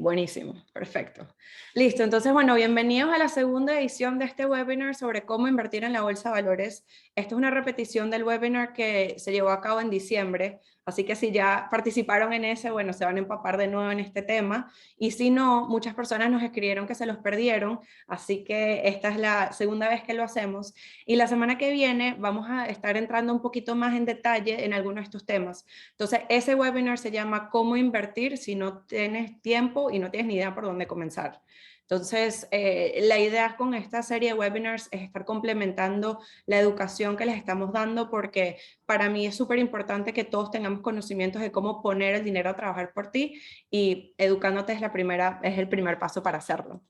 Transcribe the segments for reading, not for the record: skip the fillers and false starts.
buenísimo, perfecto. Listo, entonces, bueno, bienvenidos a la segunda edición de este webinar sobre cómo invertir en la bolsa de valores. Esto es una repetición del webinar que se llevó a cabo en diciembre, así que si ya participaron en ese, bueno, se van a empapar de nuevo en este tema, y si no, muchas personas nos escribieron que se los perdieron, así que esta es la segunda vez que lo hacemos, y la semana que viene vamos a estar entrando un poquito más en detalle en algunos de estos temas. Entonces, ese webinar se llama ¿Cómo invertir si no tienes tiempo y no tienes ni idea por dónde comenzar? Entonces, la idea con esta serie de webinars es estar complementando la educación que les estamos dando, porque para mí es súper importante que todos tengamos conocimientos de cómo poner el dinero a trabajar por ti, y educándote es el primer paso para hacerlo.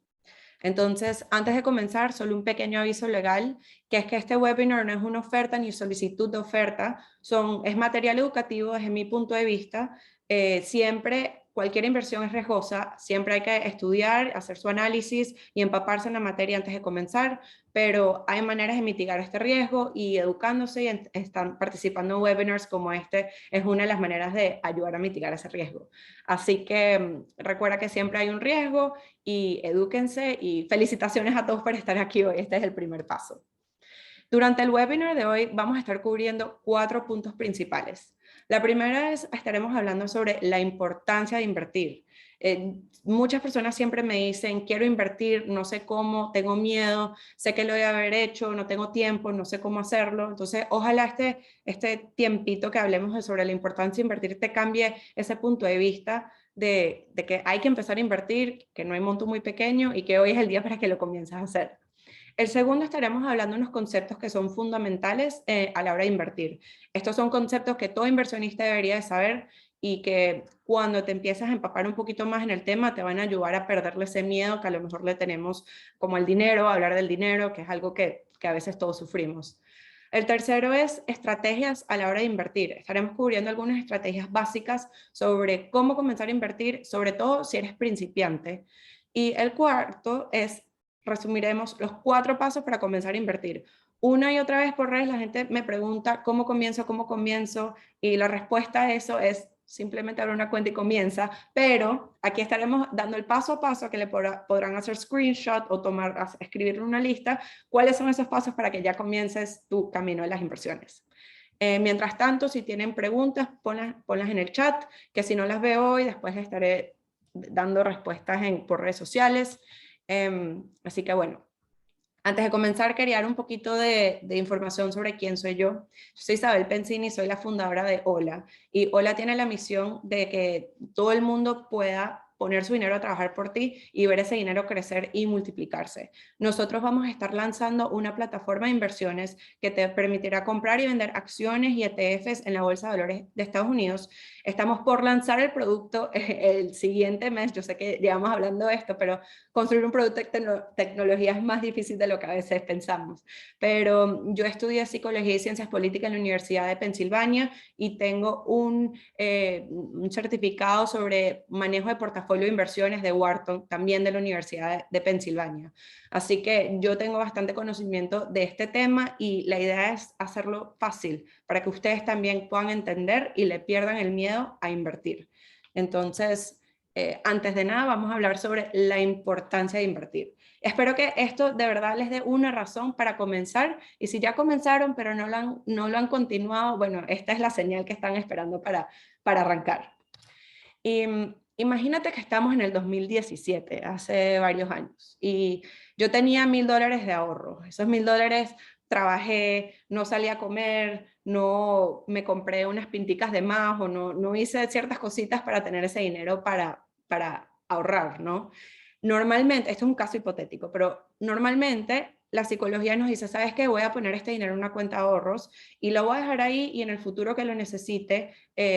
Entonces, antes de comenzar, solo un pequeño aviso legal, que es que este webinar no es una oferta ni solicitud de oferta, es material educativo desde mi punto de vista. Siempre, cualquier inversión es riesgosa, siempre hay que estudiar, hacer su análisis y empaparse en la materia antes de comenzar, pero hay maneras de mitigar este riesgo, y educándose y están participando en webinars como este es una de las maneras de ayudar a mitigar ese riesgo. Así que recuerda que siempre hay un riesgo, y edúquense, y felicitaciones a todos por estar aquí hoy. Este es el primer paso. Durante el webinar de hoy vamos a estar cubriendo 4 puntos principales. La primera es, estaremos hablando sobre la importancia de invertir. Muchas personas siempre me dicen, quiero invertir, no sé cómo, tengo miedo, sé que lo voy a haber hecho, no tengo tiempo, no sé cómo hacerlo. Entonces, ojalá este tiempito que hablemos sobre la importancia de invertir te cambie ese punto de vista de que hay que empezar a invertir, que no hay monto muy pequeño y que hoy es el día para que lo comiences a hacer. El segundo, estaremos hablando de unos conceptos que son fundamentales a la hora de invertir. Estos son conceptos que todo inversionista debería de saber, y que cuando te empiezas a empapar un poquito más en el tema te van a ayudar a perderle ese miedo que a lo mejor le tenemos como el dinero, a hablar del dinero, que es algo que a veces todos sufrimos. El tercero es estrategias a la hora de invertir. Estaremos cubriendo algunas estrategias básicas sobre cómo comenzar a invertir, sobre todo si eres principiante. Y el cuarto es, resumiremos los 4 pasos para comenzar a invertir. Una y otra vez por redes la gente me pregunta cómo comienzo, y la respuesta a eso es simplemente abrir una cuenta y comienza, pero aquí estaremos dando el paso a paso que le podrán hacer screenshot o escribir en una lista cuáles son esos pasos para que ya comiences tu camino de las inversiones. Mientras tanto, si tienen preguntas, ponlas en el chat, que si no las veo hoy, después estaré dando respuestas por redes sociales. Así que bueno, antes de comenzar quería dar un poquito de información sobre quién soy yo. Yo soy Isabel Pensini, soy la fundadora de Hola, y Hola tiene la misión de que todo el mundo pueda poner su dinero a trabajar por ti y ver ese dinero crecer y multiplicarse. Nosotros vamos a estar lanzando una plataforma de inversiones que te permitirá comprar y vender acciones y ETFs en la Bolsa de Valores de Estados Unidos. Estamos por lanzar el producto el siguiente mes. Yo sé que llevamos hablando de esto, pero construir un producto de tecnología es más difícil de lo que a veces pensamos. Pero yo estudié Psicología y Ciencias Políticas en la Universidad de Pensilvania, y tengo un certificado sobre manejo de portafolio de inversiones de Wharton, también de la Universidad de Pensilvania. Así que yo tengo bastante conocimiento de este tema, y la idea es hacerlo fácil para que ustedes también puedan entender y le pierdan el miedo a invertir. Entonces, antes de nada vamos a hablar sobre la importancia de invertir. Espero que esto de verdad les dé una razón para comenzar, y si ya comenzaron pero no lo han continuado, bueno, esta es la señal que están esperando para arrancar. Y imagínate que estamos en el 2017, hace varios años, y yo tenía $1000 de ahorro. Esos $1000 trabajé, no salí a comer, no me compré unas pinticas de más, o no hice ciertas cositas para tener ese dinero para ahorrar, ¿no? Normalmente, esto es un caso hipotético, pero normalmente la psicología nos dice, ¿sabes qué? Voy a poner este dinero en una cuenta de ahorros y lo voy a dejar ahí, y en el futuro que lo necesite,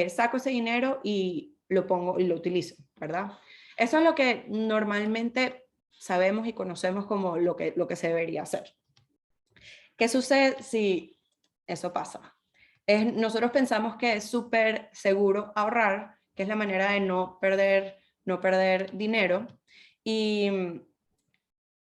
saco ese dinero y lo pongo y lo utilizo, ¿verdad? Eso es lo que normalmente sabemos y conocemos como lo que se debería hacer. ¿Qué sucede si eso pasa? Nosotros pensamos que es súper seguro ahorrar, que es la manera de no perder dinero, y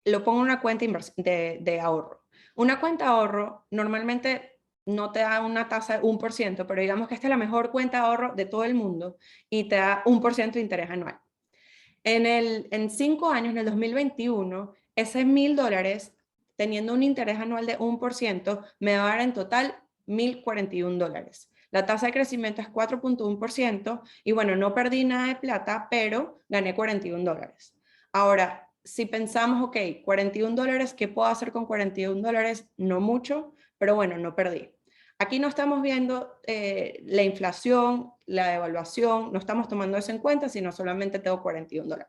lo pongo en una cuenta de ahorro. Una cuenta de ahorro normalmente no te da una tasa de 1%, pero digamos que esta es la mejor cuenta de ahorro de todo el mundo y te da 1% de interés anual. En 5 años, en el 2021, ese $1.000, teniendo un interés anual de 1%, me va a dar en total $1.041. La tasa de crecimiento es 4.1% y bueno, no perdí nada de plata, pero gané $41. Ahora, si pensamos, ok, $41, ¿qué puedo hacer con $41? No mucho, pero bueno, no perdí. Aquí no estamos viendo la inflación, la devaluación, no estamos tomando eso en cuenta, sino solamente tengo $41.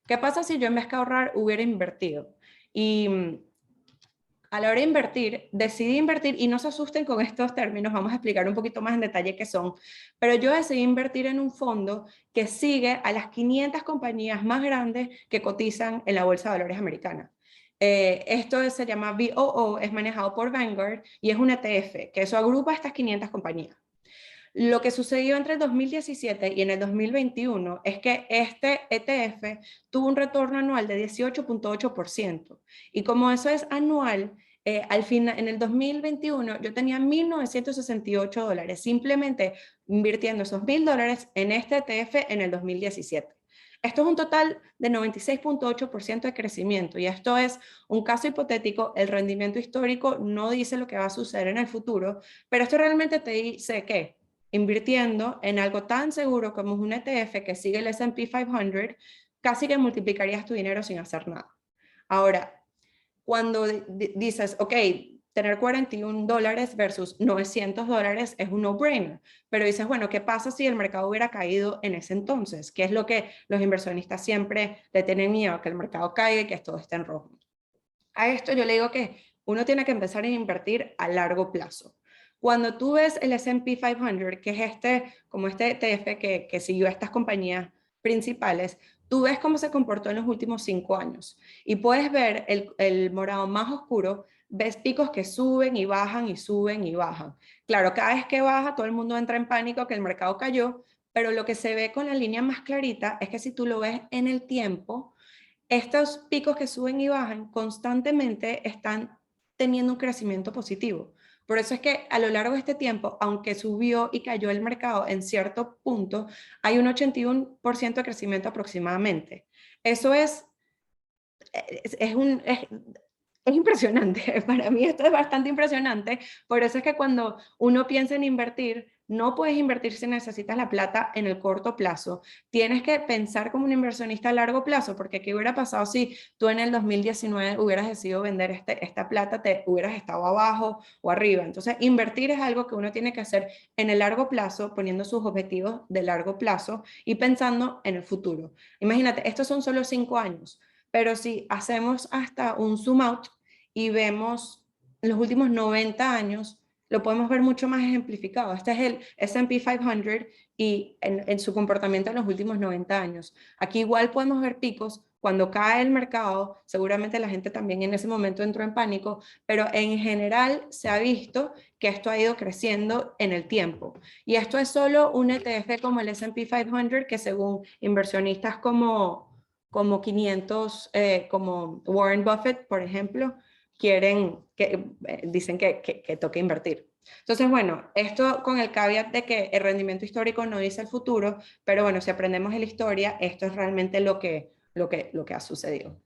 ¿Qué pasa si yo en vez de ahorrar hubiera invertido? Y a la hora de invertir, decidí invertir, y no se asusten con estos términos, vamos a explicar un poquito más en detalle qué son, pero yo decidí invertir en un fondo que sigue a las 500 compañías más grandes que cotizan en la Bolsa de Valores americana. Esto se llama VOO, es manejado por Vanguard y es un ETF, que eso agrupa a estas 500 compañías. Lo que sucedió entre el 2017 y en el 2021 es que este ETF tuvo un retorno anual de 18.8%. Y como eso es anual, al final, en el 2021 yo tenía $1.968, simplemente invirtiendo esos $1.000 en este ETF en el 2017. Esto es un total de 96.8% de crecimiento y esto es un caso hipotético. El rendimiento histórico no dice lo que va a suceder en el futuro, pero esto realmente te dice que invirtiendo en algo tan seguro como es un ETF que sigue el S&P 500, casi que multiplicarías tu dinero sin hacer nada. Ahora, cuando dices, ok, tener $41 versus $900 es un no-brainer, pero dices, bueno, ¿qué pasa si el mercado hubiera caído en ese entonces? ¿Qué es lo que los inversionistas siempre le tienen miedo? Que el mercado caiga y que todo esté en rojo. A esto yo le digo que uno tiene que empezar a invertir a largo plazo. Cuando tú ves el S&P 500, que es como este ETF que siguió a estas compañías principales, tú ves cómo se comportó en los últimos 5 años y puedes ver el morado más oscuro, ves picos que suben y bajan y suben y bajan. Claro, cada vez que baja todo el mundo entra en pánico que el mercado cayó, pero lo que se ve con la línea más clarita es que si tú lo ves en el tiempo, estos picos que suben y bajan constantemente están teniendo un crecimiento positivo. Por eso es que a lo largo de este tiempo, aunque subió y cayó el mercado en cierto punto, hay un 81% de crecimiento aproximadamente. Eso es impresionante. Para mí esto es bastante impresionante. Por eso es que cuando uno piensa en invertir, no puedes invertir si necesitas la plata en el corto plazo. Tienes que pensar como un inversionista a largo plazo, porque ¿qué hubiera pasado si tú en el 2019 hubieras decidido vender esta plata, te hubieras estado abajo o arriba? Entonces, invertir es algo que uno tiene que hacer en el largo plazo, poniendo sus objetivos de largo plazo y pensando en el futuro. Imagínate, estos son solo 5 años, pero si hacemos hasta un zoom out y vemos los últimos 90 años, lo podemos ver mucho más ejemplificado. Este es el S&P 500 y en su comportamiento en los últimos 90 años. Aquí igual podemos ver picos. Cuando cae el mercado, seguramente la gente también en ese momento entró en pánico, pero en general se ha visto que esto ha ido creciendo en el tiempo. Y esto es solo un ETF como el S&P 500, que según inversionistas como 500, como Warren Buffett, por ejemplo, dicen que toca invertir. Entonces, bueno, esto con el caveat de que el rendimiento histórico no dice el futuro, pero bueno, si aprendemos de la historia, esto es realmente lo que ha sucedido.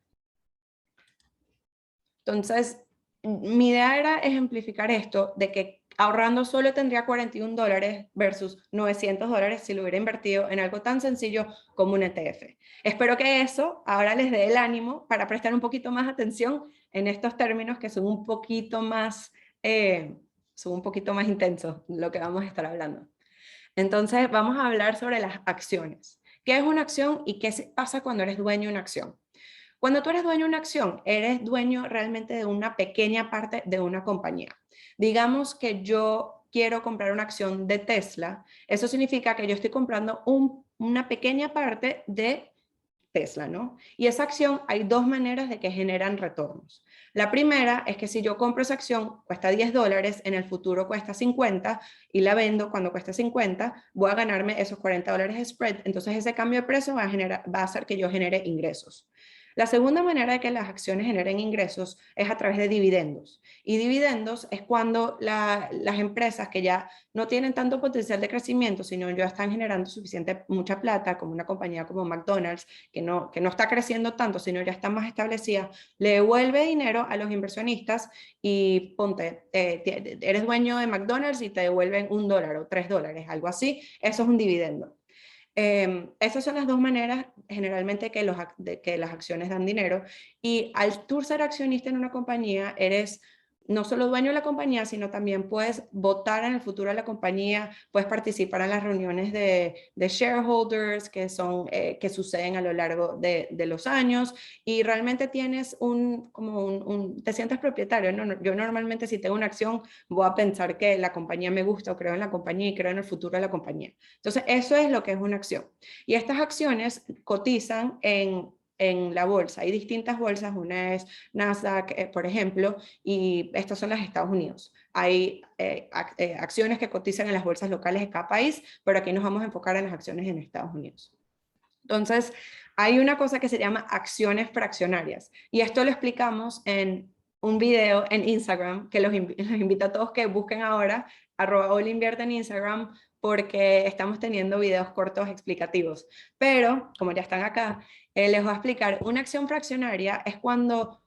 Entonces, mi idea era ejemplificar esto de que ahorrando solo tendría $41 versus $900 si lo hubiera invertido en algo tan sencillo como un ETF. Espero que eso ahora les dé el ánimo para prestar un poquito más atención en estos términos que son un poquito más intensos, lo que vamos a estar hablando. Entonces, vamos a hablar sobre las acciones. ¿Qué es una acción y qué pasa cuando eres dueño de una acción? Cuando tú eres dueño de una acción, eres dueño realmente de una pequeña parte de una compañía. Digamos que yo quiero comprar una acción de Tesla, eso significa que yo estoy comprando una pequeña parte de Tesla, ¿no? Y esa acción hay dos maneras de que generan retornos. La primera es que si yo compro esa acción, cuesta $10, en el futuro cuesta 50 y la vendo cuando cuesta 50, voy a ganarme esos $40 de spread. Entonces ese cambio de precio va a hacer que yo genere ingresos. La segunda manera de que las acciones generen ingresos es a través de dividendos. Y dividendos es cuando las empresas que ya no tienen tanto potencial de crecimiento, sino ya están generando mucha plata, como una compañía como McDonald's, que no está creciendo tanto, sino ya está más establecida, le devuelve dinero a los inversionistas y ponte, eres dueño de McDonald's y te devuelven $1 o $3, algo así, eso es un dividendo. Esas son las dos maneras generalmente de que las acciones dan dinero, y al tú ser accionista en una compañía, eres no solo dueño de la compañía, sino también puedes votar en el futuro de la compañía, puedes participar en las reuniones de shareholders que suceden a lo largo de los años, y realmente tienes te sientes propietario, ¿no? Yo normalmente, si tengo una acción, voy a pensar que la compañía me gusta, o creo en la compañía y creo en el futuro de la compañía. Entonces, eso es lo que es una acción. Y estas acciones cotizan en la bolsa. Hay distintas bolsas, una es Nasdaq, por ejemplo, y estas son las de Estados Unidos. Hay acciones que cotizan en las bolsas locales de cada país, pero aquí nos vamos a enfocar en las acciones en Estados Unidos. Entonces, hay una cosa que se llama acciones fraccionarias, y esto lo explicamos en un video en Instagram, que los invito a todos que busquen ahora, @olinvierte en Instagram, porque estamos teniendo videos cortos explicativos. Pero, como ya están acá, les voy a explicar. Una acción fraccionaria es cuando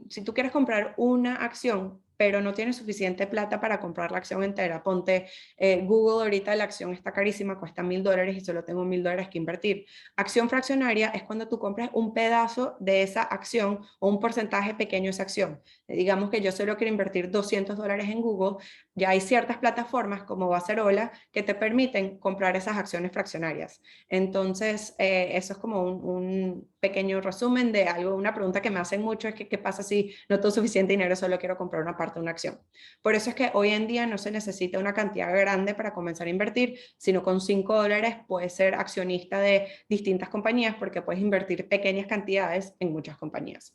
si tú quieres comprar una acción, pero no tienes suficiente plata para comprar la acción entera. Ponte, Google ahorita la acción está carísima, cuesta $1000 y solo tengo $1000 que invertir. Acción fraccionaria es cuando tú compras un pedazo de esa acción o un porcentaje pequeño de esa acción. Digamos que yo solo quiero invertir $200 en Google, ya hay ciertas plataformas como Bacerola que te permiten comprar esas acciones fraccionarias. Entonces, eso es como un pequeño resumen de algo. Una pregunta que me hacen mucho es que qué pasa si no tengo suficiente dinero, solo quiero comprar una parte de una acción. Por eso es que hoy en día no se necesita una cantidad grande para comenzar a invertir, sino con $5 puedes ser accionista de distintas compañías, porque puedes invertir pequeñas cantidades en muchas compañías.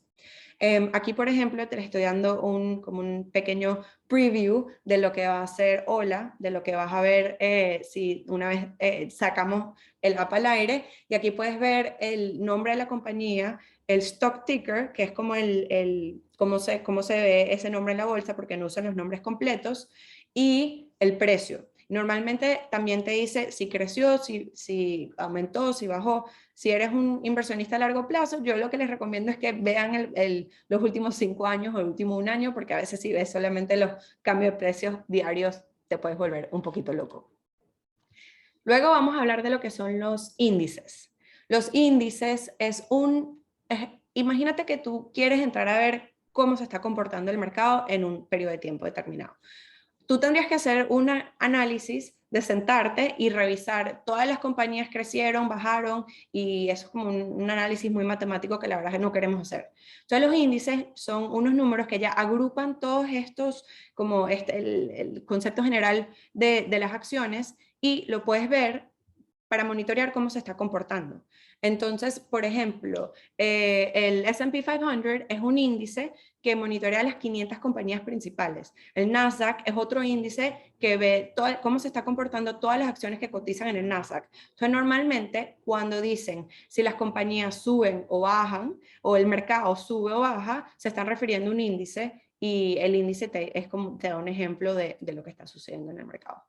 Aquí, por ejemplo, te estoy dando como un pequeño preview de lo que va a ser Hola, de lo que vas a ver si una vez sacamos el app al aire. Y aquí puedes ver el nombre de la compañía, el stock ticker, que es como cómo se ve ese nombre en la bolsa, porque no usan los nombres completos, y el precio. Normalmente también te dice si creció, si aumentó, si bajó. Si eres un inversionista a largo plazo, yo lo que les recomiendo es que vean los últimos 5 años o el último 1 año, porque a veces si ves solamente los cambios de precios diarios, te puedes volver un poquito loco. Luego vamos a hablar de lo que son los índices. Los índices imagínate que tú quieres entrar a ver cómo se está comportando el mercado en un periodo de tiempo determinado. Tú tendrías que hacer un análisis de sentarte y revisar todas las compañías crecieron, bajaron, y eso es como un análisis muy matemático que la verdad es que no queremos hacer. Entonces los índices son unos números que ya agrupan todos estos, como el concepto general de las acciones, y lo puedes ver para monitorear cómo se está comportando. Entonces, por ejemplo, el S&P 500 es un índice que monitorea las 500 compañías principales. El Nasdaq es otro índice que ve cómo se está comportando todas las acciones que cotizan en el Nasdaq. Entonces, normalmente, cuando dicen si las compañías suben o bajan, o el mercado sube o baja, se están refiriendo a un índice, y el índice te da un ejemplo de lo que está sucediendo en el mercado.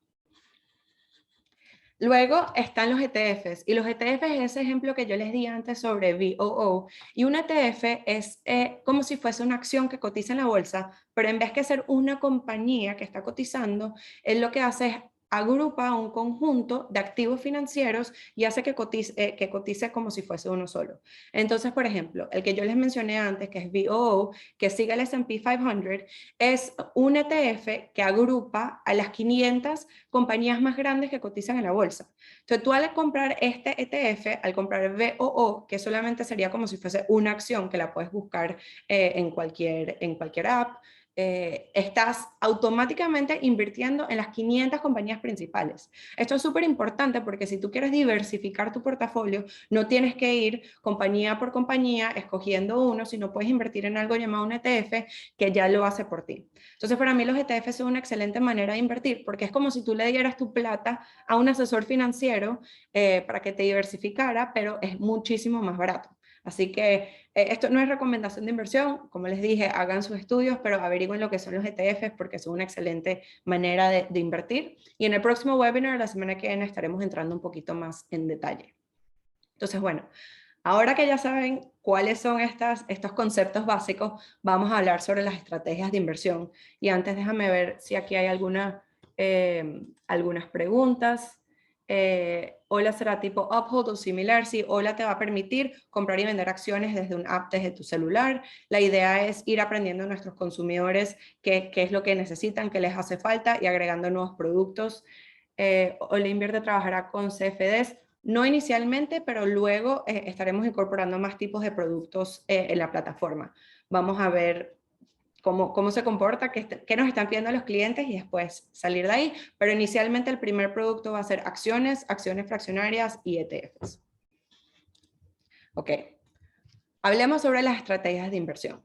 Luego están los ETFs, y los ETFs es ese ejemplo que yo les di antes sobre VOO, y un ETF es como si fuese una acción que cotiza en la bolsa, pero en vez de ser una compañía que está cotizando, él lo que hace es agrupa un conjunto de activos financieros y hace que cotice como si fuese uno solo. Entonces, por ejemplo, el que yo les mencioné antes, que es VOO, que sigue el S&P 500, es un ETF que agrupa a las 500 compañías más grandes que cotizan en la bolsa. Entonces, tú al comprar este ETF, al comprar VOO, que solamente sería como si fuese una acción que la puedes buscar en cualquier app, estás automáticamente invirtiendo en las 500 compañías principales. Esto es súper importante porque si tú quieres diversificar tu portafolio, no tienes que ir compañía por compañía escogiendo uno, sino puedes invertir en algo llamado un ETF que ya lo hace por ti. Entonces, para mí los ETFs son una excelente manera de invertir, porque es como si tú le dieras tu plata a un asesor financiero para que te diversificara, pero es muchísimo más barato. Así que esto no es recomendación de inversión, como les dije, hagan sus estudios, pero averigüen lo que son los ETFs porque son una excelente manera de invertir. Y en el próximo webinar, la semana que viene, estaremos entrando un poquito más en detalle. Entonces, bueno, ahora que ya saben cuáles son estos conceptos básicos, vamos a hablar sobre las estrategias de inversión. Y antes déjame ver si aquí hay algunas preguntas. Hola será tipo Uphold o similar. Sí, Hola te va a permitir comprar y vender acciones desde un app desde tu celular. La idea es ir aprendiendo a nuestros consumidores qué es lo que necesitan, qué les hace falta y agregando nuevos productos. Hola Invierte trabajará con CFDs. No inicialmente, pero luego estaremos incorporando más tipos de productos en la plataforma. Vamos a ver cómo se comporta, qué nos están pidiendo los clientes y después salir de ahí. Pero inicialmente el primer producto va a ser acciones, acciones fraccionarias y ETFs. Ok, hablemos sobre las estrategias de inversión.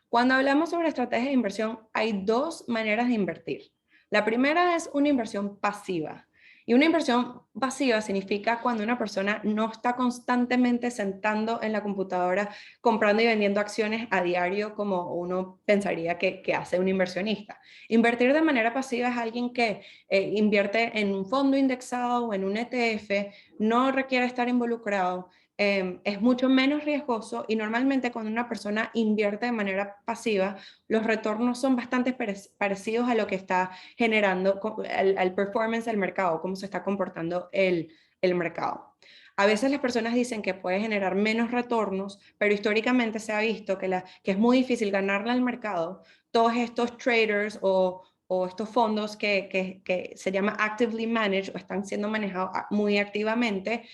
Cuando hablamos sobre estrategias de inversión, hay dos maneras de invertir. La primera es una inversión pasiva. Y una inversión pasiva significa cuando una persona no está constantemente sentando en la computadora comprando y vendiendo acciones a diario como uno pensaría que hace un inversionista. Invertir de manera pasiva es alguien que invierte en un fondo indexado o en un ETF, no requiere estar involucrado, es mucho menos riesgoso y normalmente cuando una persona invierte de manera pasiva, los retornos son bastante parecidos a lo que está generando, al performance del mercado, cómo se está comportando el mercado. A veces las personas dicen que puede generar menos retornos, pero históricamente se ha visto que es muy difícil ganarle al mercado. Todos estos traders o estos fondos que se llama actively managed o están siendo manejados muy activamente,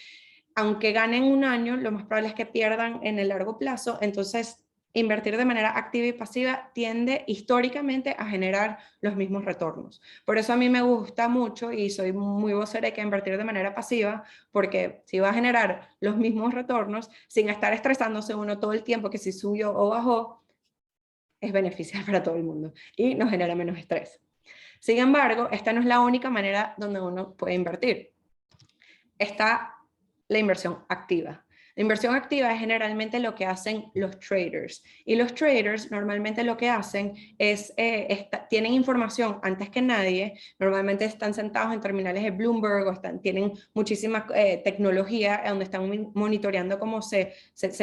aunque ganen un año, lo más probable es que pierdan en el largo plazo. Entonces, invertir de manera activa y pasiva tiende históricamente a generar los mismos retornos. Por eso a mí me gusta mucho y soy muy vocera de que invertir de manera pasiva, porque si va a generar los mismos retornos sin estar estresándose uno todo el tiempo que si subió o bajó, es beneficial para todo el mundo y nos genera menos estrés. Sin embargo, esta no es la única manera donde uno puede invertir. Está la inversión activa. La inversión activa es generalmente lo que hacen los traders. Y los traders normalmente lo que hacen es, tienen información antes que nadie, normalmente están sentados en terminales de Bloomberg o tienen muchísima tecnología donde están monitoreando cómo se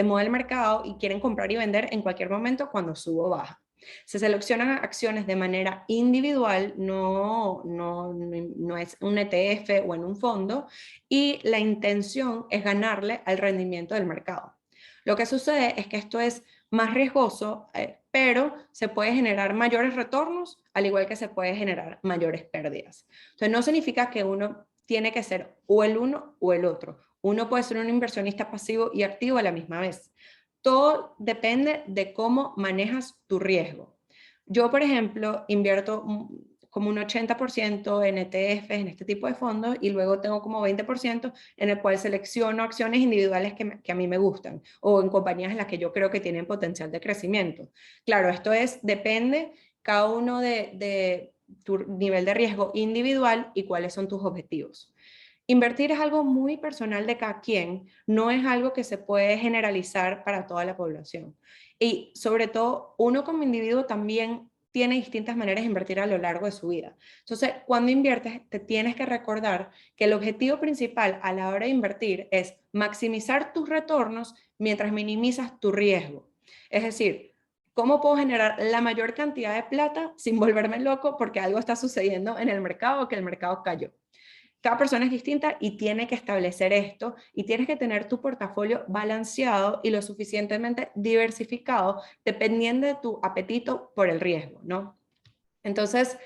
mueve el mercado y quieren comprar y vender en cualquier momento cuando subo o baja. Se seleccionan acciones de manera individual, no es un ETF o en un fondo, y la intención es ganarle al rendimiento del mercado. Lo que sucede es que esto es más riesgoso, pero se puede generar mayores retornos, al igual que se puede generar mayores pérdidas. Entonces, no significa que uno tiene que ser o el uno o el otro. Uno puede ser un inversionista pasivo y activo a la misma vez. Todo depende de cómo manejas tu riesgo. Yo, por ejemplo, invierto como un 80% en ETFs, en este tipo de fondos, y luego tengo como 20% en el cual selecciono acciones individuales que a mí me gustan, o en compañías en las que yo creo que tienen potencial de crecimiento. Claro, depende cada uno de tu nivel de riesgo individual y cuáles son tus objetivos. Invertir es algo muy personal de cada quien, no es algo que se puede generalizar para toda la población. Y sobre todo, uno como individuo también tiene distintas maneras de invertir a lo largo de su vida. Entonces, cuando inviertes, te tienes que recordar que el objetivo principal a la hora de invertir es maximizar tus retornos mientras minimizas tu riesgo. Es decir, ¿cómo puedo generar la mayor cantidad de plata sin volverme loco porque algo está sucediendo en el mercado o que el mercado cayó? Cada persona es distinta y tiene que establecer esto y tienes que tener tu portafolio balanceado y lo suficientemente diversificado dependiendo de tu apetito por el riesgo, ¿no? Entonces,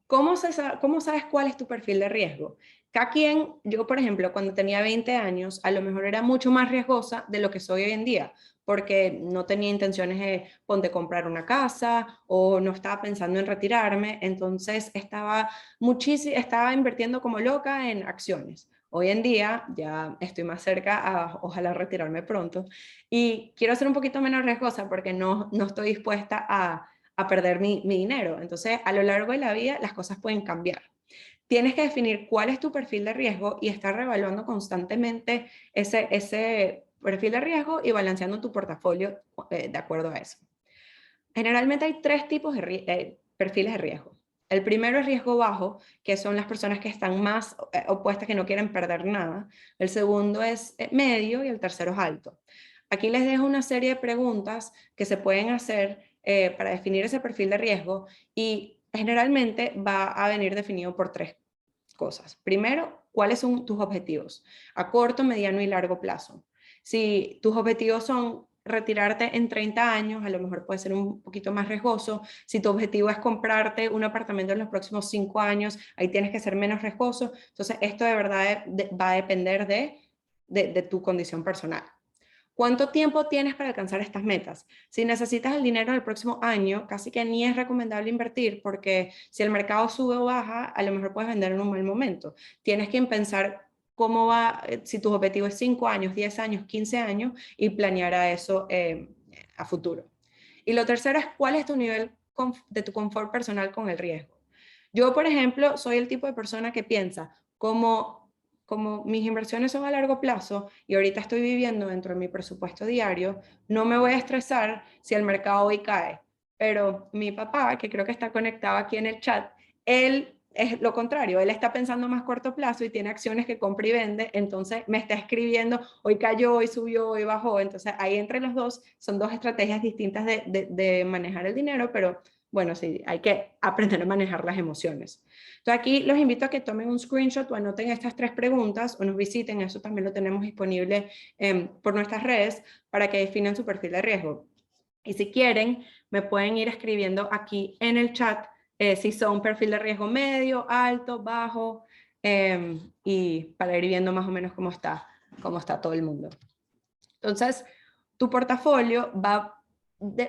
¿cómo sabes cuál es tu perfil de riesgo? Cada quien, yo por ejemplo, cuando tenía 20 años, a lo mejor era mucho más riesgosa de lo que soy hoy en día, porque no tenía intenciones de comprar una casa o no estaba pensando en retirarme, entonces estaba invirtiendo como loca en acciones. Hoy en día ya estoy más cerca a ojalá retirarme pronto y quiero ser un poquito menos riesgosa porque no estoy dispuesta a perder mi dinero. Entonces, a lo largo de la vida, las cosas pueden cambiar. Tienes que definir cuál es tu perfil de riesgo y estar reevaluando constantemente perfil de riesgo y balanceando tu portafolio de acuerdo a eso. Generalmente hay tres tipos de perfiles de riesgo. El primero es riesgo bajo, que son las personas que están más opuestas, que no quieren perder nada. El segundo es medio y el tercero es alto. Aquí les dejo una serie de preguntas que se pueden hacer para definir ese perfil de riesgo y generalmente va a venir definido por tres cosas. Primero, ¿cuáles son tus objetivos a corto, mediano y largo plazo? Si tus objetivos son retirarte en 30 años, a lo mejor puede ser un poquito más riesgoso. Si tu objetivo es comprarte un apartamento en los próximos 5 años, ahí tienes que ser menos riesgoso. Entonces, esto de verdad va a depender de tu condición personal. ¿Cuánto tiempo tienes para alcanzar estas metas? Si necesitas el dinero el próximo año, casi que ni es recomendable invertir porque si el mercado sube o baja, a lo mejor puedes vender en un mal momento. Tienes que pensar cómo va, si tus objetivos es 5 años, 10 años, 15 años y planear a eso a futuro. Y lo tercero es cuál es tu nivel de tu confort personal con el riesgo. Yo, por ejemplo, soy el tipo de persona que piensa como mis inversiones son a largo plazo y ahorita estoy viviendo dentro de mi presupuesto diario, no me voy a estresar si el mercado hoy cae. Pero mi papá, que creo que está conectado aquí en el chat, él es lo contrario, él está pensando más corto plazo y tiene acciones que compra y vende, entonces me está escribiendo, hoy cayó, hoy subió, hoy bajó, entonces ahí entre los dos son dos estrategias distintas de manejar el dinero, pero bueno, sí, hay que aprender a manejar las emociones. Entonces aquí los invito a que tomen un screenshot o anoten estas tres preguntas o nos visiten, eso también lo tenemos disponible por nuestras redes para que definan su perfil de riesgo. Y si quieren, me pueden ir escribiendo aquí en el chat si son un perfil de riesgo medio, alto, bajo, y para ir viendo más o menos cómo está todo el mundo. Entonces, tu portafolio va a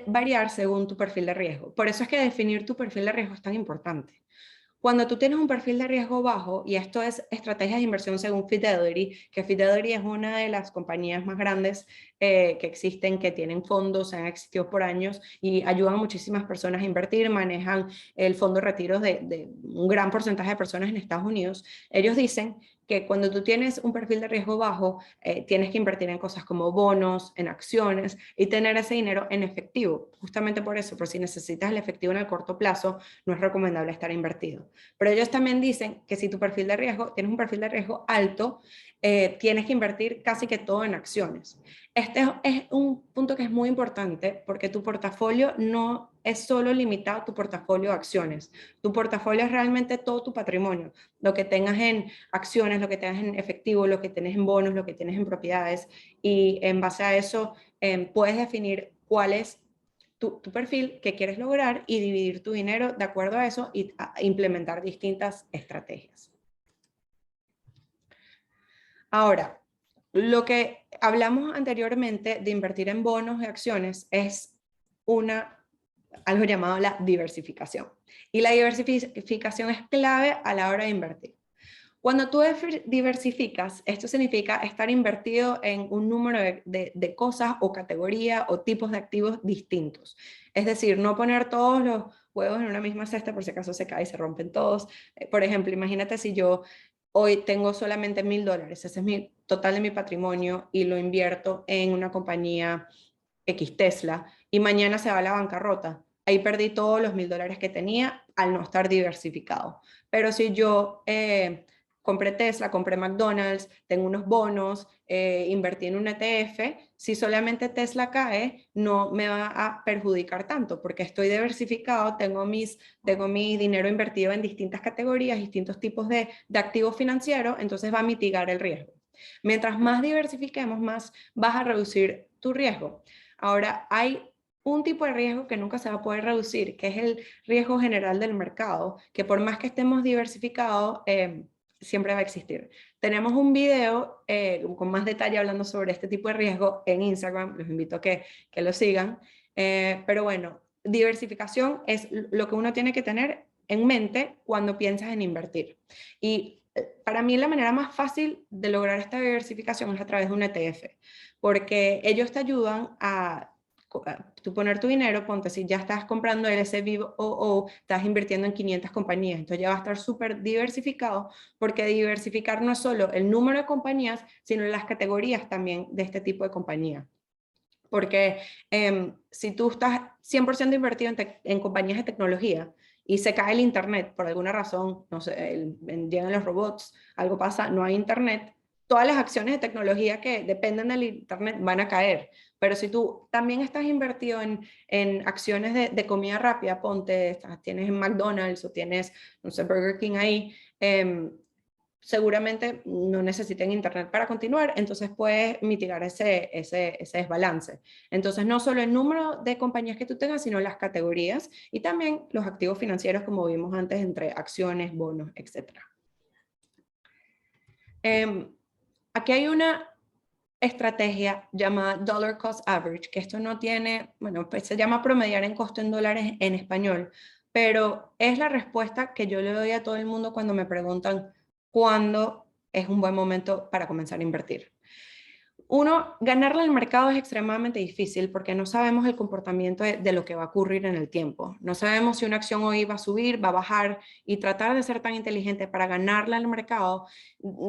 variar según tu perfil de riesgo. Por eso es que definir tu perfil de riesgo es tan importante. Cuando tú tienes un perfil de riesgo bajo, y esto es estrategias de inversión según Fidelity, que Fidelity es una de las compañías más grandes que existen, que tienen fondos, han existido por años y ayudan a muchísimas personas a invertir, manejan el fondo de retiros de un gran porcentaje de personas en Estados Unidos. Ellos dicen que cuando tú tienes un perfil de riesgo bajo, tienes que invertir en cosas como bonos, en acciones y tener ese dinero en efectivo. Justamente por eso, por si necesitas el efectivo en el corto plazo, no es recomendable estar invertido. Pero ellos también dicen que si tu perfil de riesgo, tienes un perfil de riesgo alto, tienes que invertir casi que todo en acciones. Este es un punto que es muy importante porque tu portafolio no es solo limitado a tu portafolio de acciones. Tu portafolio es realmente todo tu patrimonio. Lo que tengas en acciones, lo que tengas en efectivo, lo que tienes en bonos, lo que tienes en propiedades. Y en base a eso puedes definir cuál es tu perfil, qué quieres lograr y dividir tu dinero de acuerdo a eso y implementar distintas estrategias. Ahora, lo que hablamos anteriormente de invertir en bonos y acciones es algo llamado la diversificación. Y la diversificación es clave a la hora de invertir. Cuando tú diversificas, esto significa estar invertido en un número de cosas o categorías o tipos de activos distintos. Es decir, no poner todos los huevos en una misma cesta por si acaso se cae y se rompen todos. Por ejemplo, imagínate si yo hoy tengo solamente $1,000, ese es mi total de mi patrimonio y lo invierto en una compañía X Tesla y mañana se va a la bancarrota. Ahí perdí todos los $1,000 que tenía al no estar diversificado. Pero si yo compré Tesla, compré McDonald's, tengo unos bonos, invertí en un ETF, si solamente Tesla cae, no me va a perjudicar tanto porque estoy diversificado, tengo mi dinero invertido en distintas categorías, distintos tipos de activos financieros, entonces va a mitigar el riesgo. Mientras más diversifiquemos, más vas a reducir tu riesgo. Ahora, hay un tipo de riesgo que nunca se va a poder reducir, que es el riesgo general del mercado, que por más que estemos diversificados, siempre va a existir. Tenemos un video con más detalle hablando sobre este tipo de riesgo en Instagram, los invito a que lo sigan. Pero bueno, diversificación es lo que uno tiene que tener en mente cuando piensas en invertir. Y para mí la manera más fácil de lograr esta diversificación es a través de un ETF, porque ellos te ayudan a tú poner tu dinero, ponte, si ya estás comprando el SBOO, estás invirtiendo en 500 compañías, entonces ya va a estar súper diversificado, porque diversificar no es solo el número de compañías, sino las categorías también de este tipo de compañía. Porque si tú estás 100% invertido en compañías de tecnología y se cae el internet por alguna razón, no sé, llegan los robots, algo pasa, no hay internet, todas las acciones de tecnología que dependen del internet van a caer. Pero si tú también estás invertido en acciones de comida rápida, ponte, tienes McDonald's o tienes, no sé, Burger King ahí, seguramente no necesiten internet para continuar, entonces puedes mitigar ese desbalance. Entonces, no solo el número de compañías que tú tengas, sino las categorías y también los activos financieros, como vimos antes, entre acciones, bonos, etc. Aquí hay una estrategia llamada Dollar Cost Average, que esto no tiene, bueno, pues se llama promediar en costo en dólares en español, pero es la respuesta que yo le doy a todo el mundo cuando me preguntan cuándo es un buen momento para comenzar a invertir. Uno, ganarle al mercado es extremadamente difícil porque no sabemos el comportamiento de lo que va a ocurrir en el tiempo. No sabemos si una acción hoy va a subir, va a bajar, y tratar de ser tan inteligente para ganarle al mercado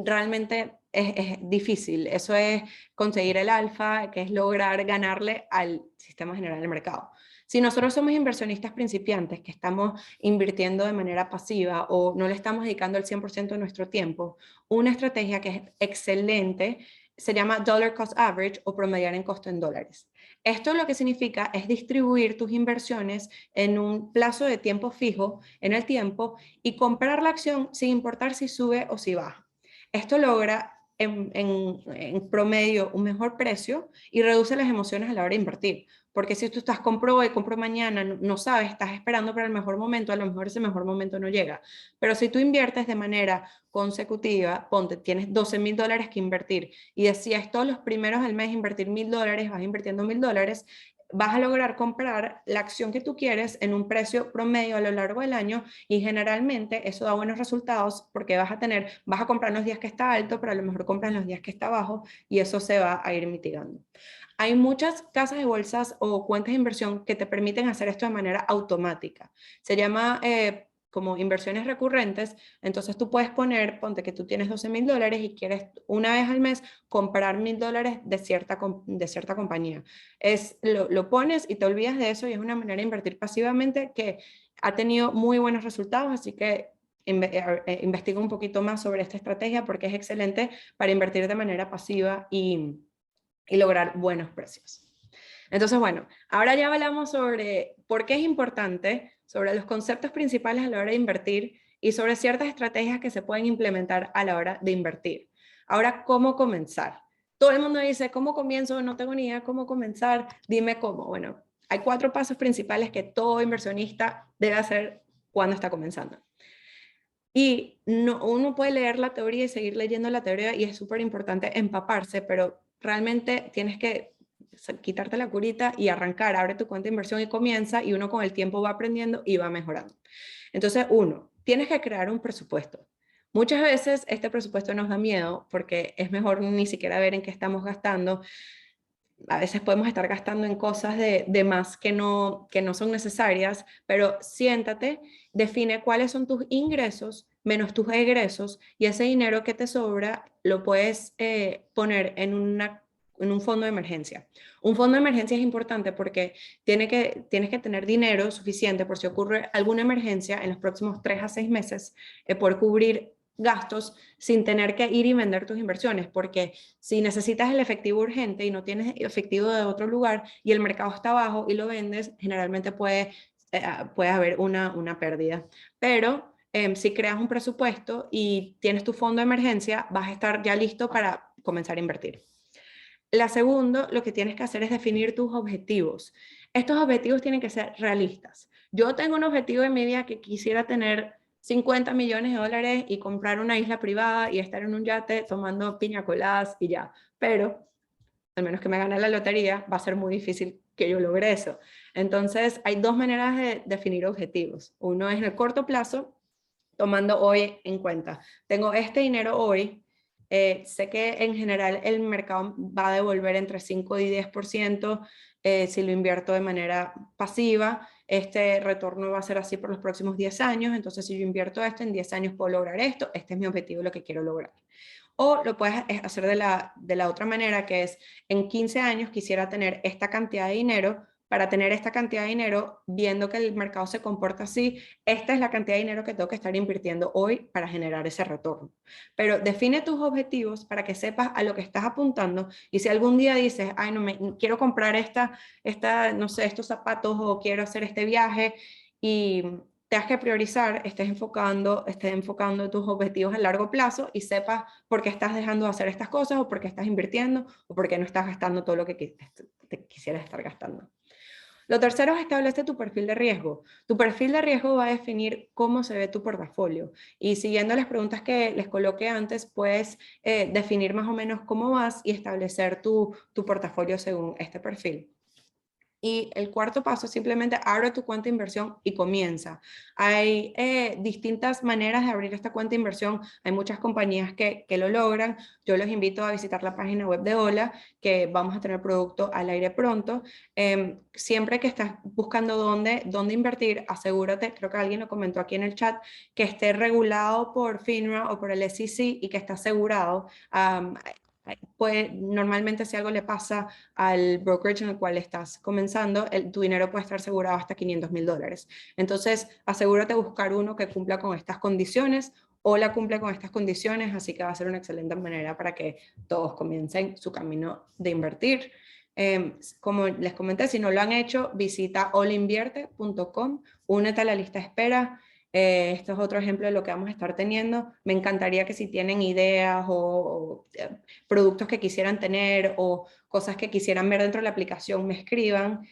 realmente es difícil. Eso es conseguir el alfa, que es lograr ganarle al sistema general del mercado. Si nosotros somos inversionistas principiantes que estamos invirtiendo de manera pasiva o no le estamos dedicando el 100% de nuestro tiempo, una estrategia que es excelente se llama Dollar Cost Average o promediar en costo en dólares. Esto lo que significa es distribuir tus inversiones en un plazo de tiempo fijo en el tiempo y comprar la acción sin importar si sube o si baja. Esto logra en promedio un mejor precio y reduce las emociones a la hora de invertir. Porque si tú estás compro hoy, compro mañana, no sabes, estás esperando para el mejor momento, a lo mejor ese mejor momento no llega. Pero si tú inviertes de manera consecutiva, ponte, tienes $12,000 que invertir y decías todos los primeros del mes invertir $1,000, vas invirtiendo $1,000, vas a lograr comprar la acción que tú quieres en un precio promedio a lo largo del año, y generalmente eso da buenos resultados porque vas a comprar en los días que está alto, pero a lo mejor compras en los días que está bajo y eso se va a ir mitigando. Hay muchas casas de bolsas o cuentas de inversión que te permiten hacer esto de manera automática. Se llama como inversiones recurrentes. Entonces tú puedes ponte que tú tienes $12,000 y quieres una vez al mes comprar $1,000 de cierta compañía. Lo pones y te olvidas de eso, y es una manera de invertir pasivamente que ha tenido muy buenos resultados, así que investiga un poquito más sobre esta estrategia porque es excelente para invertir de manera pasiva y lograr buenos precios. Entonces, bueno, ahora ya hablamos sobre por qué es importante, sobre los conceptos principales a la hora de invertir y sobre ciertas estrategias que se pueden implementar a la hora de invertir. Ahora, ¿cómo comenzar? Todo el mundo dice, ¿cómo comienzo? No tengo ni idea cómo comenzar, dime cómo. Bueno, hay 4 pasos principales que todo inversionista debe hacer cuando está comenzando. Y uno puede leer la teoría y seguir leyendo la teoría, y es súper importante empaparse, pero realmente tienes que quitarte la curita y arrancar, abre tu cuenta de inversión y comienza, y uno con el tiempo va aprendiendo y va mejorando. Entonces, tienes que crear un presupuesto. Muchas veces este presupuesto nos da miedo porque es mejor ni siquiera ver en qué estamos gastando. A veces podemos estar gastando en cosas de más que no son necesarias, pero siéntate, define cuáles son tus ingresos menos tus egresos, y ese dinero que te sobra lo puedes poner en un fondo de emergencia. Un fondo de emergencia es importante porque tienes que tener dinero suficiente por si ocurre alguna emergencia en los próximos 3 a 6 meses, por cubrir gastos sin tener que ir y vender tus inversiones, porque si necesitas el efectivo urgente y no tienes efectivo de otro lugar y el mercado está bajo y lo vendes, generalmente puede haber una pérdida. Pero si creas un presupuesto y tienes tu fondo de emergencia, vas a estar ya listo para comenzar a invertir. La segunda, lo que tienes que hacer es definir tus objetivos. Estos objetivos tienen que ser realistas. Yo tengo un objetivo en mi vida que quisiera tener $50 millones y comprar una isla privada y estar en un yate tomando piña coladas y ya. Pero, al menos que me gane la lotería, va a ser muy difícil que yo logre eso. Entonces, hay 2 maneras de definir objetivos. Uno es en el corto plazo, tomando hoy en cuenta. Tengo este dinero hoy Sé que en general el mercado va a devolver entre 5 y 10% si lo invierto de manera pasiva. Este retorno va a ser así por los próximos 10 años, entonces si yo invierto esto, en 10 años puedo lograr esto, este es mi objetivo, lo que quiero lograr. O lo puedes hacer de la otra manera, que es en 15 años quisiera tener esta cantidad de dinero. Para tener esta cantidad de dinero, viendo que el mercado se comporta así, esta es la cantidad de dinero que tengo que estar invirtiendo hoy para generar ese retorno. Pero define tus objetivos para que sepas a lo que estás apuntando, y si algún día dices, ay, no me quiero comprar no sé, estos zapatos, o quiero hacer este viaje, y tengas que priorizar, estés enfocando tus objetivos a largo plazo y sepas por qué estás dejando de hacer estas cosas, o por qué estás invirtiendo, o por qué no estás gastando todo lo que te quisieras estar gastando. Lo tercero es establece tu perfil de riesgo. Tu perfil de riesgo va a definir cómo se ve tu portafolio. Y siguiendo las preguntas que les coloqué antes, puedes definir más o menos cómo vas y establecer tu portafolio según este perfil. Y el cuarto paso es simplemente abre tu cuenta de inversión y comienza. Hay distintas maneras de abrir esta cuenta de inversión. Hay muchas compañías que lo logran. Yo los invito a visitar la página web de Hola, que vamos a tener producto al aire pronto. Siempre que estás buscando dónde invertir, asegúrate, creo que alguien lo comentó aquí en el chat, que esté regulado por FINRA o por el SEC y que esté asegurado. Pues normalmente si algo le pasa al brokerage en el cual estás comenzando, tu dinero puede estar asegurado hasta $500,000. Entonces, asegúrate de buscar uno que cumpla con estas condiciones. Hola cumple con estas condiciones, así que va a ser una excelente manera para que todos comiencen su camino de invertir. Como les comenté, si no lo han hecho, visita holinvierte.com, únete a la lista de espera. Esto es otro ejemplo de lo que vamos a estar teniendo. Me encantaría que si tienen ideas o productos que quisieran tener o cosas que quisieran ver dentro de la aplicación, me escriban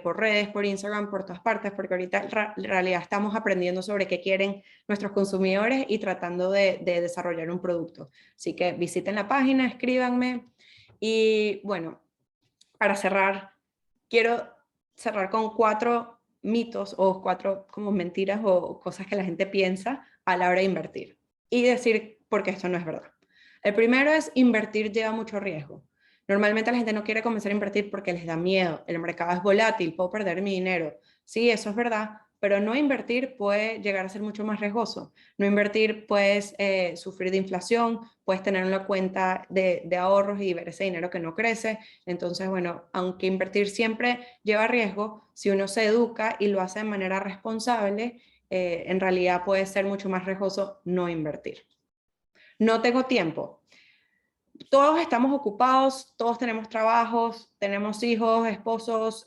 por redes, por Instagram, por todas partes, porque ahorita en realidad estamos aprendiendo sobre qué quieren nuestros consumidores y tratando de desarrollar un producto. Así que visiten la página, escríbanme. Y bueno, para cerrar, quiero cerrar con 4 mitos o 4 como mentiras o cosas que la gente piensa a la hora de invertir y decir por qué esto no es verdad. El primero es invertir lleva mucho riesgo. Normalmente la gente no quiere comenzar a invertir porque les da miedo. El mercado es volátil, puedo perder mi dinero. Sí, eso es verdad, pero no invertir puede llegar a ser mucho más riesgoso. No invertir puedes sufrir de inflación, puedes tener una cuenta de ahorros y ver ese dinero que no crece. Entonces, bueno, aunque invertir siempre lleva riesgo, si uno se educa y lo hace de manera responsable, en realidad puede ser mucho más riesgoso no invertir. No tengo tiempo. Todos estamos ocupados, todos tenemos trabajos, tenemos hijos, esposos,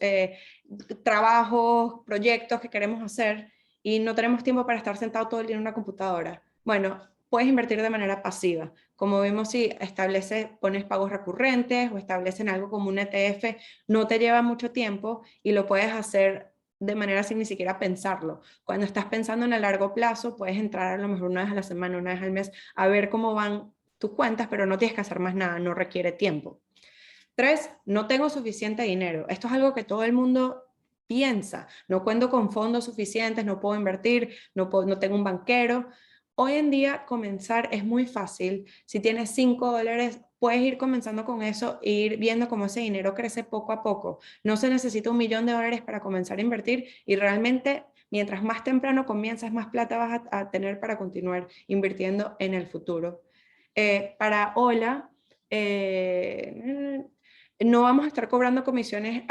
trabajos, proyectos que queremos hacer y no tenemos tiempo para estar sentado todo el día en una computadora. Bueno, puedes invertir de manera pasiva. Como vimos, si pones pagos recurrentes o establecen algo como un ETF, no te lleva mucho tiempo y lo puedes hacer de manera sin ni siquiera pensarlo. Cuando estás pensando en el largo plazo, puedes entrar a lo mejor una vez a la semana, una vez al mes, a ver cómo van tus cuentas, pero no tienes que hacer más nada, no requiere tiempo. 3, no tengo suficiente dinero. Esto es algo que todo el mundo piensa. No cuento con fondos suficientes, no puedo invertir, no tengo un banquero. Hoy en día comenzar es muy fácil. Si tienes $5, puedes ir comenzando con eso e ir viendo cómo ese dinero crece poco a poco. No se necesita $1,000,000 para comenzar a invertir y realmente mientras más temprano comienzas, más plata vas a tener para continuar invirtiendo en el futuro. Para Hola, no vamos a estar cobrando comisiones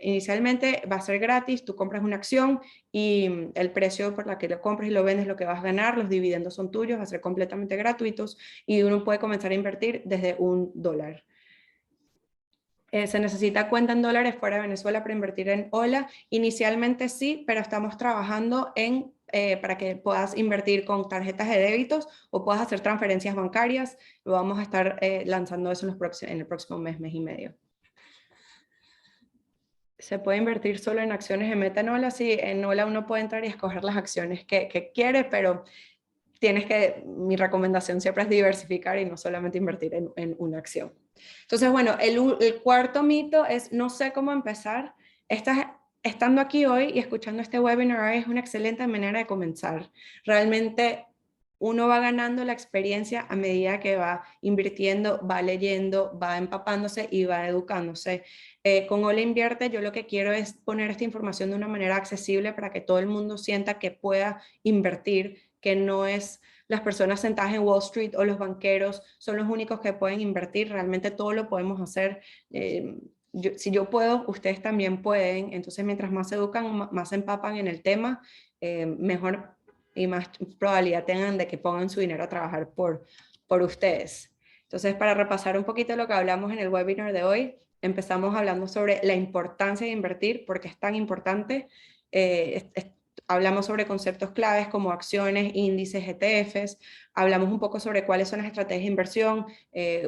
inicialmente, va a ser gratis, tú compras una acción y el precio por la que lo compras y lo vendes es lo que vas a ganar, los dividendos son tuyos, va a ser completamente gratuitos y uno puede comenzar a invertir desde $1. Se necesita cuenta en dólares fuera de Venezuela para invertir en Hola. Inicialmente sí, pero estamos trabajando para que puedas invertir con tarjetas de débitos o puedas hacer transferencias bancarias. Lo vamos a estar lanzando eso en el próximo mes y medio. Se puede invertir solo en acciones de Meta en Hola. Sí, en Hola uno puede entrar y escoger las acciones que quiere, pero mi recomendación siempre es diversificar y no solamente invertir en una acción. Entonces, bueno, el cuarto mito es no sé cómo empezar. Estando aquí hoy y escuchando este webinar es una excelente manera de comenzar. Realmente uno va ganando la experiencia a medida que va invirtiendo, va leyendo, va empapándose y va educándose. Con Hola Invierte yo lo que quiero es poner esta información de una manera accesible para que todo el mundo sienta que pueda invertir, que no es las personas sentadas en Wall Street o los banqueros son los únicos que pueden invertir, realmente todo lo podemos hacer. Si yo puedo, ustedes también pueden, entonces mientras más se educan, más se empapan en el tema, mejor y más probabilidad tengan de que pongan su dinero a trabajar por ustedes. Entonces, para repasar un poquito lo que hablamos en el webinar de hoy, empezamos hablando sobre la importancia de invertir, porque es tan importante. Hablamos sobre conceptos claves como acciones, índices, ETFs, hablamos un poco sobre cuáles son las estrategias de inversión,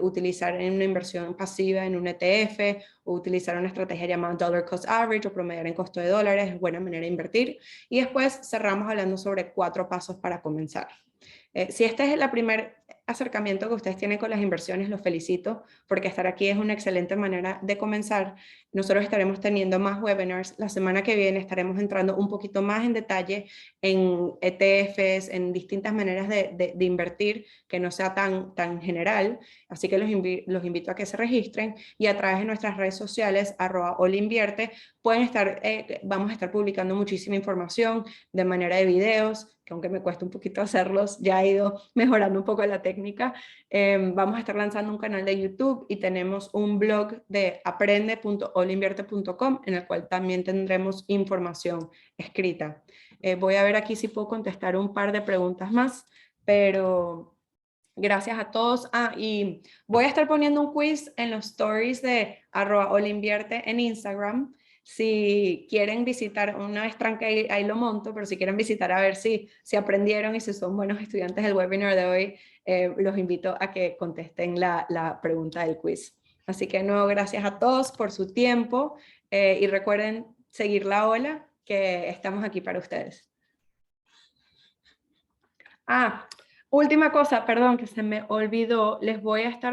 utilizar en una inversión pasiva en un ETF, o utilizar una estrategia llamada Dollar Cost Average o promediar en costo de dólares, es buena manera de invertir. Y después cerramos hablando sobre 4 pasos para comenzar. Si este es el primer acercamiento que ustedes tienen con las inversiones, los felicito, porque estar aquí es una excelente manera de comenzar. Nosotros estaremos teniendo más webinars. La semana que viene estaremos entrando un poquito más en detalle en ETFs, en distintas maneras de invertir, que no sea tan general. Así que los invito a que se registren y a través de nuestras redes sociales, @holinvierte, vamos a estar publicando muchísima información de manera de videos, que aunque me cuesta un poquito hacerlos, ya he ido mejorando un poco la técnica. Vamos a estar lanzando un canal de YouTube y tenemos un blog de aprende.holinvierte.com en el cual también tendremos información escrita. Voy a ver aquí si puedo contestar un par de preguntas más, pero gracias a todos. Y voy a estar poniendo un quiz en los stories de @holinvierte en Instagram. Si quieren visitar, una vez tranque ahí lo monto, pero si quieren visitar a ver si aprendieron y si son buenos estudiantes del webinar de hoy, los invito a que contesten la pregunta del quiz. Así que de nuevo, gracias a todos por su tiempo y recuerden seguir la ola, que estamos aquí para ustedes. Última cosa, perdón, que se me olvidó, les voy a estar